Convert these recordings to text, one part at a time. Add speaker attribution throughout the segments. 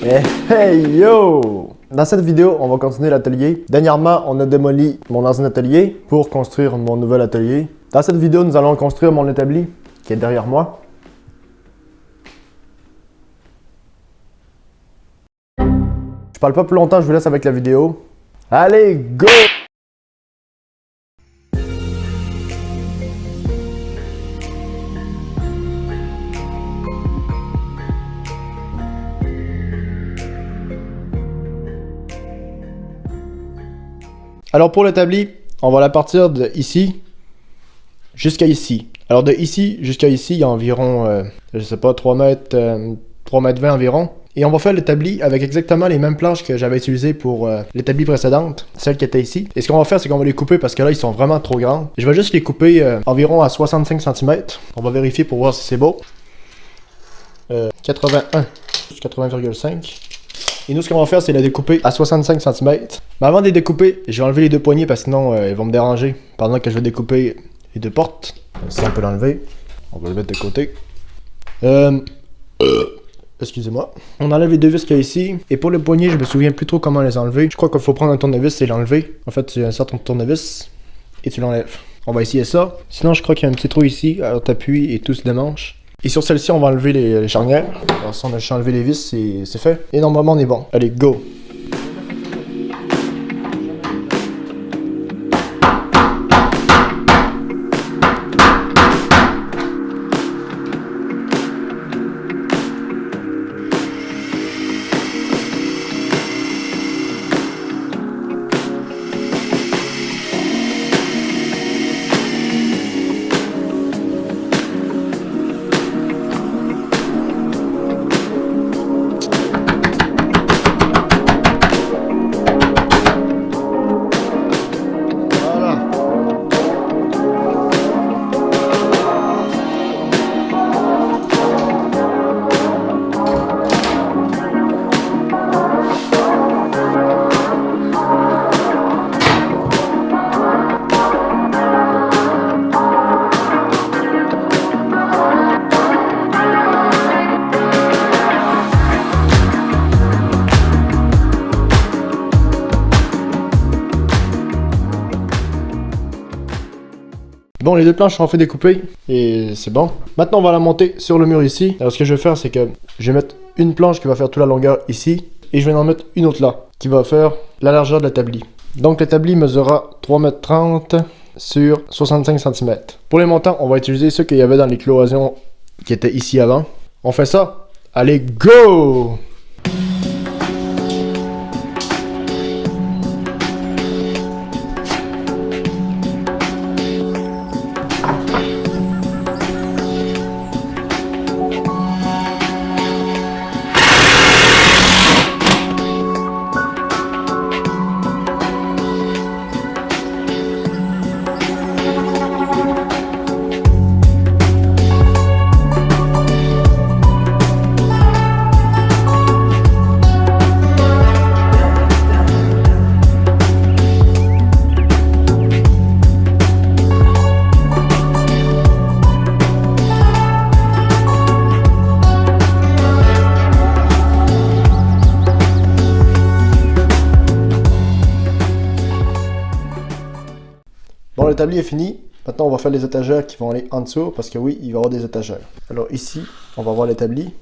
Speaker 1: Hey, hey yo! Dans cette vidéo, on va continuer l'atelier. Dernièrement, on a démoli mon ancien atelier pour construire mon nouvel atelier. Dans cette vidéo, nous allons construire mon établi qui est derrière moi. Je parle pas plus longtemps, je vous laisse avec la vidéo. Allez, go! Alors pour l'établi, on va la partir de ici jusqu'à ici. Alors de ici jusqu'à ici, il y a environ, je sais pas, 3 mètres 20 environ. Et on va faire l'établi avec exactement les mêmes planches que j'avais utilisées pour l'établi précédente, celle qui était ici. Et ce qu'on va faire, c'est qu'on va les couper parce que là, ils sont vraiment trop grands. Je vais juste les couper environ à 65 cm. On va vérifier pour voir si c'est beau. 81, 80,5. Et nous, ce qu'on va faire, c'est la découper à 65 cm. Mais avant de les découper, je vais enlever les deux poignées parce que sinon, ils vont me déranger pendant que je vais découper les deux portes. Ça, on peut l'enlever. On va le mettre de côté. Excusez-moi. On enlève les deux vis qu'il y a ici. Et pour le poignet, je me souviens plus trop comment les enlever. Je crois qu'il faut prendre un tournevis et l'enlever. En fait, tu insères ton tournevis et tu l'enlèves. On va essayer ça. Sinon, je crois qu'il y a un petit trou ici. Alors, t'appuies et tout se démanche. Et sur celle-ci, on va enlever les charnières. Alors si on a juste enlevé les vis, c'est fait. Et normalement, on est bon. Allez, go! Bon, les deux planches sont fait découper et c'est bon. Maintenant, on va la monter sur le mur ici. Alors, ce que je vais faire, c'est que je vais mettre une planche qui va faire toute la longueur ici et je vais en mettre une autre là qui va faire la largeur de l'établi. Donc, l'établi mesurera 3,30 m sur 65 cm. Pour les montants, on va utiliser ceux qu'il y avait dans les cloisons qui étaient ici avant. On fait ça. Allez, go! Bon, l'établi est fini. Maintenant, on va faire les étagères qui vont aller en dessous parce que oui, il va y avoir des étagères. Alors ici, on va voir l'établi.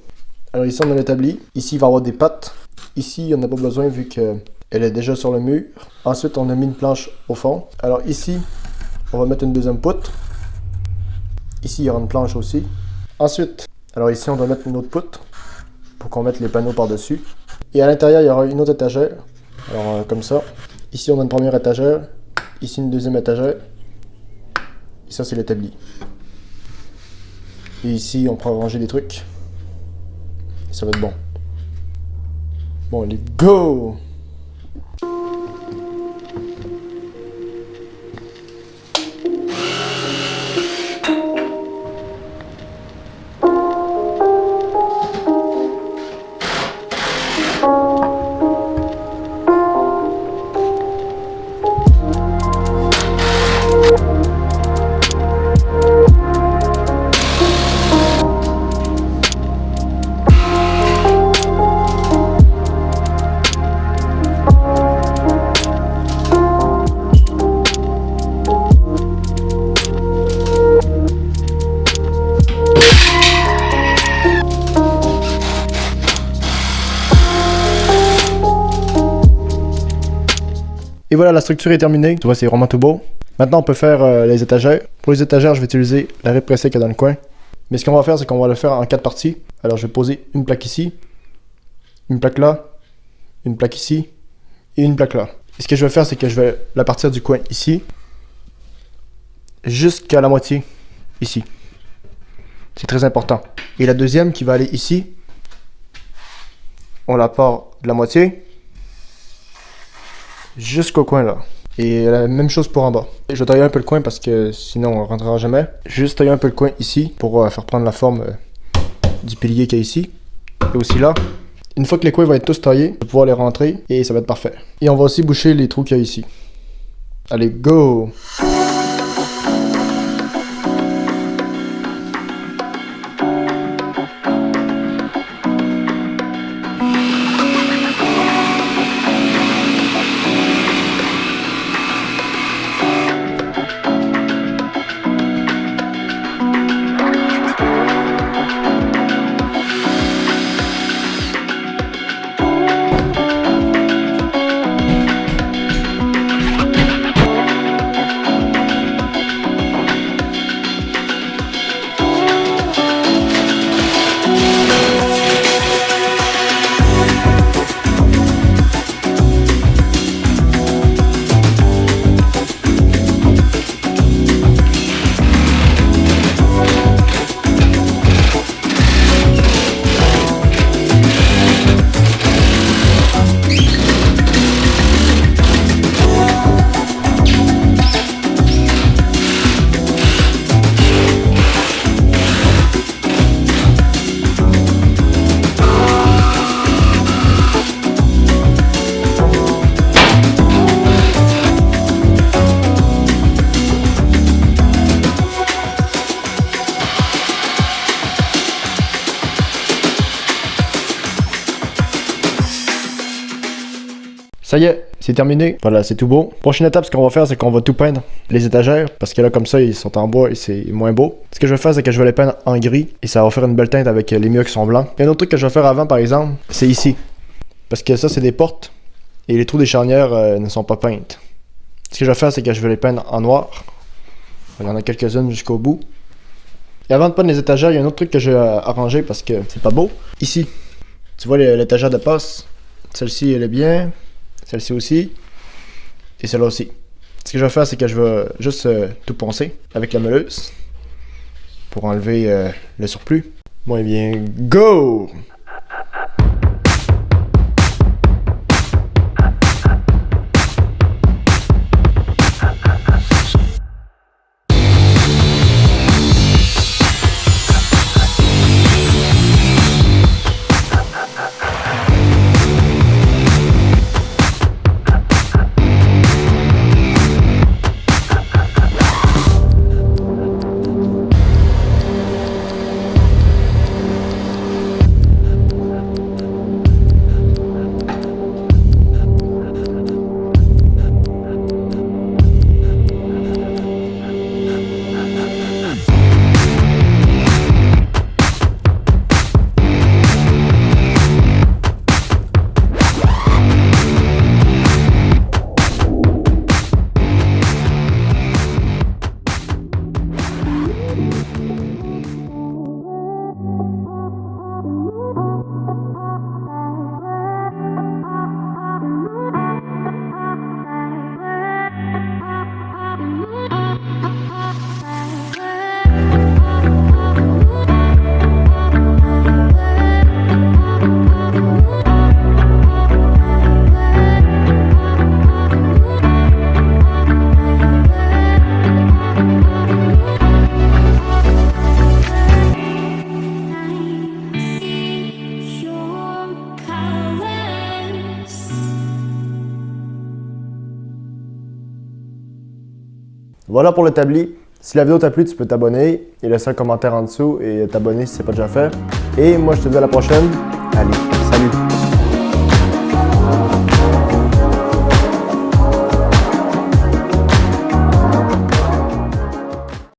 Speaker 1: Alors ici, on a l'établi. Ici, il va y avoir des pattes. Ici, on n'a pas besoin vu qu'elle est déjà sur le mur. Ensuite, on a mis une planche au fond. Alors ici, on va mettre une deuxième poutre. Ici, il y aura une planche aussi. Ensuite, alors ici, on doit mettre une autre poutre pour qu'on mette les panneaux par-dessus. Et à l'intérieur, il y aura une autre étagère. Alors comme ça. Ici, on a une première étagère. Ici, une deuxième étagère. Et ça, c'est l'établi. Et ici, on pourra ranger des trucs. Et ça va être bon. Bon, allez, go! Et voilà, la structure est terminée. Tu vois, c'est vraiment tout beau. Maintenant, on peut faire les étagères. Pour les étagères, je vais utiliser la rip pressée qu'il y a dans le coin. Mais ce qu'on va faire, c'est qu'on va le faire en 4 parties. Alors, je vais poser une plaque ici, une plaque là, une plaque ici et une plaque là. Et ce que je vais faire, c'est que je vais la partir du coin ici jusqu'à la moitié ici. C'est très important. Et la deuxième qui va aller ici, on la part de la moitié jusqu'au coin là. Et la même chose pour en bas. Et je vais tailler un peu le coin parce que sinon on ne rentrera jamais. Juste tailler un peu le coin ici pour faire prendre la forme du pilier qu'il y a ici. Et aussi là. Une fois que les coins vont être tous taillés, je vais pouvoir les rentrer et ça va être parfait. Et on va aussi boucher les trous qu'il y a ici. Allez, go! Ça y est, c'est terminé. Voilà, c'est tout beau. Prochaine étape, ce qu'on va faire, c'est qu'on va tout peindre les étagères. Parce que là, comme ça, ils sont en bois et c'est moins beau. Ce que je vais faire, c'est que je vais les peindre en gris. Et ça va faire une belle teinte avec les murs qui sont blancs. Et un autre truc que je vais faire avant, par exemple, c'est ici. Parce que ça, c'est des portes. Et les trous des charnières ne sont pas peintes. Ce que je vais faire, c'est que je vais les peindre en noir. Il y en a quelques-unes jusqu'au bout. Et avant de peindre les étagères, il y a un autre truc que j'ai arrangé parce que c'est pas beau. Ici, tu vois l'étagère de passe. Celle-ci, elle est bien. Celle-ci aussi. Et celle-là aussi. Ce que je vais faire, c'est que je vais juste tout poncer avec la meuleuse. Pour enlever le surplus. Bon, et bien, go! Voilà pour l'établi. Si la vidéo t'a plu, tu peux t'abonner et laisser un commentaire en dessous et t'abonner si c'est pas déjà fait. Et moi, je te dis à la prochaine. Allez, salut!